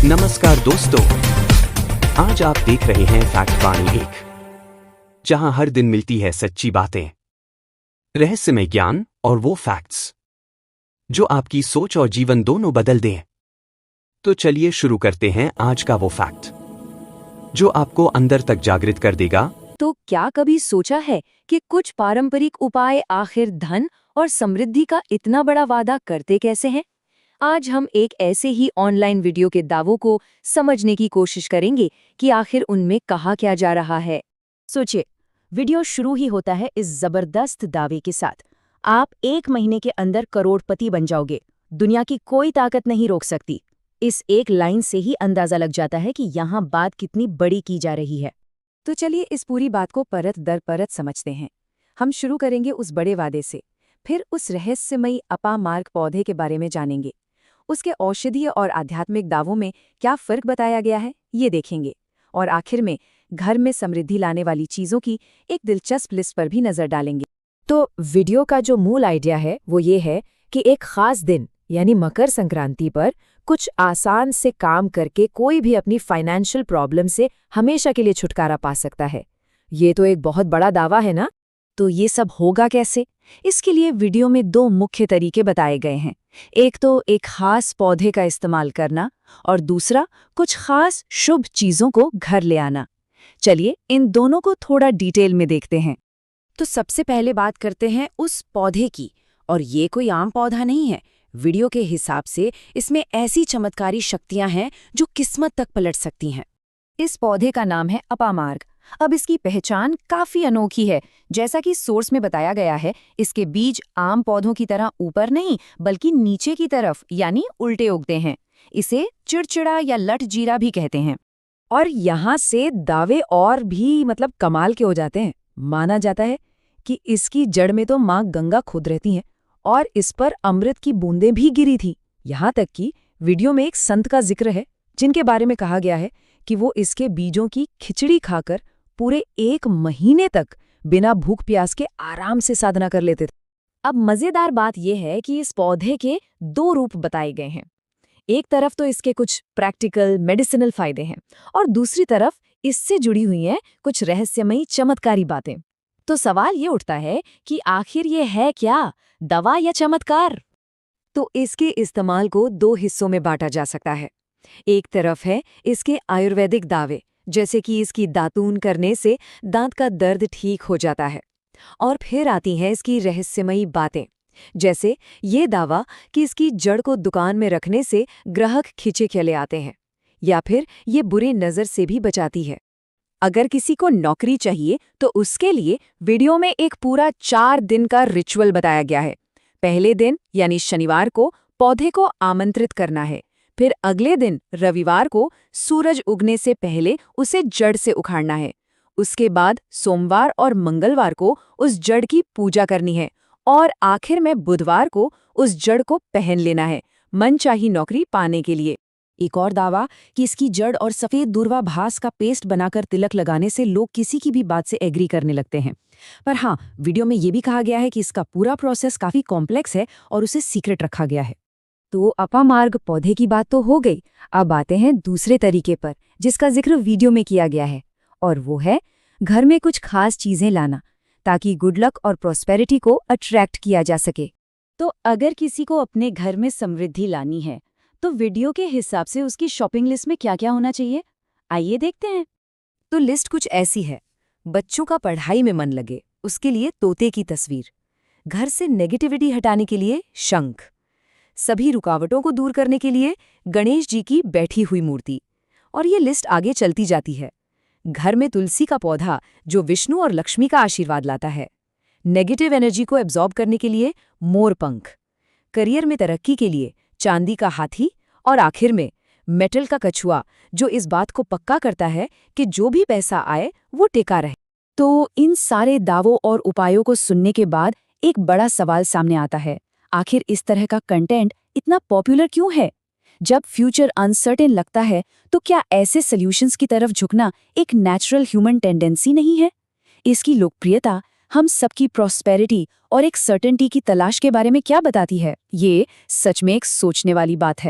नमस्कार दोस्तों, आज आप देख रहे हैं फैक्ट वाणी एक, जहां हर दिन मिलती है सच्ची बातें, रहस्यमय ज्ञान और वो फैक्ट्स जो आपकी सोच और जीवन दोनों बदल दें। तो चलिए शुरू करते हैं आज का वो फैक्ट जो आपको अंदर तक जागृत कर देगा। तो क्या कभी सोचा है कि कुछ पारंपरिक उपाय आखिर धन और समृद्धि का इतना बड़ा वादा करते कैसे हैं? आज हम एक ऐसे ही ऑनलाइन वीडियो के दावों को समझने की कोशिश करेंगे कि आखिर उनमें कहा क्या जा रहा है। सोचिए, वीडियो शुरू ही होता है इस जबरदस्त दावे के साथ। आप 1 महीने के अंदर करोड़पति बन जाओगे, दुनिया की कोई ताकत नहीं रोक सकती। इस एक लाइन से ही अंदाजा लग जाता है कि यहाँ बात कितनी बड़ी की जा रही है। तो चलिए इस पूरी बात को परत दर परत समझते हैं। हम शुरू करेंगे उस बड़े वादे से, फिर उस रहस्यमयी अपामार्ग पौधे के बारे में जानेंगे। उसके औषधीय और आध्यात्मिक दावों में क्या फर्क बताया गया है, ये देखेंगे। और आखिर में घर में समृद्धि लाने वाली चीजों की एक दिलचस्प लिस्ट पर भी नजर डालेंगे। तो वीडियो का जो मूल आइडिया है वो ये है कि एक खास दिन यानी मकर संक्रांति पर कुछ आसान से काम करके कोई भी अपनी फाइनेंशियल प्रॉब्लम से हमेशा के लिए छुटकारा पा सकता है। ये तो एक बहुत बड़ा दावा है ना। तो ये सब होगा कैसे? इसके लिए वीडियो में 2 मुख्य तरीके बताए गए हैं। एक तो एक खास पौधे का इस्तेमाल करना और दूसरा कुछ खास शुभ चीजों को घर ले आना। चलिए इन दोनों को थोड़ा डिटेल में देखते हैं। तो सबसे पहले बात करते हैं उस पौधे की, और ये कोई आम पौधा नहीं है। वीडियो के हिसाब से इसमें ऐसी चमत्कारी शक्तियां हैं जो किस्मत तक पलट सकती हैं। इस पौधे का नाम है अपामार्ग। अब इसकी पहचान काफी अनोखी है। जैसा कि सोर्स में बताया गया है, इसके बीज आम पौधों की तरह ऊपर नहीं बल्कि नीचे की तरफ यानी उल्टे उगते हैं। इसे चिड़चिड़ा या लट जीरा भी कहते हैं। और यहाँ से दावे और भी कमाल के हो जाते हैं। माना जाता है कि इसकी जड़ में तो माँ गंगा खुद रहती हैं और इस पर अमृत की बूंदें भी गिरी थी। यहाँ तक कि वीडियो में एक संत का जिक्र है जिनके बारे में कहा गया है कि वो इसके बीजों की खिचड़ी खाकर पूरे 1 महीने तक बिना भूख प्यास के आराम से साधना कर लेते थे। अब मजेदार बात यह है कि इस पौधे के 2 रूप बताए गए हैं। एक तरफ तो इसके कुछ प्रैक्टिकल मेडिसिनल फायदे हैं और दूसरी तरफ इससे जुड़ी हुई हैं कुछ रहस्यमयी चमत्कारी बातें। तो सवाल ये उठता है कि आखिर ये है क्या, दवा या चमत्कार? तो इसके इस्तेमाल को 2 हिस्सों में बांटा जा सकता है। एक तरफ है इसके आयुर्वेदिक दावे, जैसे कि इसकी दातून करने से दांत का दर्द ठीक हो जाता है। और फिर आती हैं इसकी रहस्यमयी बातें, जैसे ये दावा कि इसकी जड़ को दुकान में रखने से ग्राहक खिंचे चले आते हैं, या फिर ये बुरी नज़र से भी बचाती है। अगर किसी को नौकरी चाहिए तो उसके लिए वीडियो में एक पूरा 4 दिन का रिचुअल बताया गया है। पहले दिन यानी शनिवार को पौधे को आमंत्रित करना है, फिर अगले दिन रविवार को सूरज उगने से पहले उसे जड़ से उखाड़ना है। उसके बाद सोमवार और मंगलवार को उस जड़ की पूजा करनी है और आखिर में बुधवार को उस जड़ को पहन लेना है मनचाही नौकरी पाने के लिए। एक और दावा कि इसकी जड़ और सफेद दूर्वाभास का पेस्ट बनाकर तिलक लगाने से लोग किसी की भी बात से एग्री करने लगते हैं। पर हाँ, वीडियो में ये भी कहा गया है कि इसका पूरा प्रोसेस काफी कॉम्प्लेक्स है और उसे सीक्रेट रखा गया है। तो अपामार्ग पौधे की बात तो हो गई। अब आते हैं दूसरे तरीके पर जिसका जिक्र वीडियो में किया गया है, और वो है घर में कुछ खास चीजें लाना ताकि गुड लक और प्रॉस्पेरिटी को अट्रैक्ट किया जा सके। तो अगर किसी को अपने घर में समृद्धि लानी है तो वीडियो के हिसाब से उसकी शॉपिंग लिस्ट में क्या क्या होना चाहिए, आइए देखते हैं। तो लिस्ट कुछ ऐसी है। बच्चों का पढ़ाई में मन लगे उसके लिए तोते की तस्वीर, घर से नेगेटिविटी हटाने के लिए शंख, सभी रुकावटों को दूर करने के लिए गणेश जी की बैठी हुई मूर्ति, और ये लिस्ट आगे चलती जाती है। घर में तुलसी का पौधा जो विष्णु और लक्ष्मी का आशीर्वाद लाता है, नेगेटिव एनर्जी को एब्जॉर्ब करने के लिए मोर पंख, करियर में तरक्की के लिए चांदी का हाथी, और आखिर में मेटल का कछुआ जो इस बात को पक्का करता है कि जो भी पैसा आए वो टिका रहे। तो इन सारे दावों और उपायों को सुनने के बाद एक बड़ा सवाल सामने आता है, आखिर इस तरह का कंटेंट इतना पॉपुलर क्यों है? जब फ्यूचर अनसर्टेन लगता है तो क्या ऐसे सॉल्यूशंस की तरफ झुकना एक नेचुरल ह्यूमन टेंडेंसी नहीं है? इसकी लोकप्रियता हम सबकी प्रॉस्पेरिटी और एक सर्टेनिटी की तलाश के बारे में क्या बताती है? ये सच में एक सोचने वाली बात है।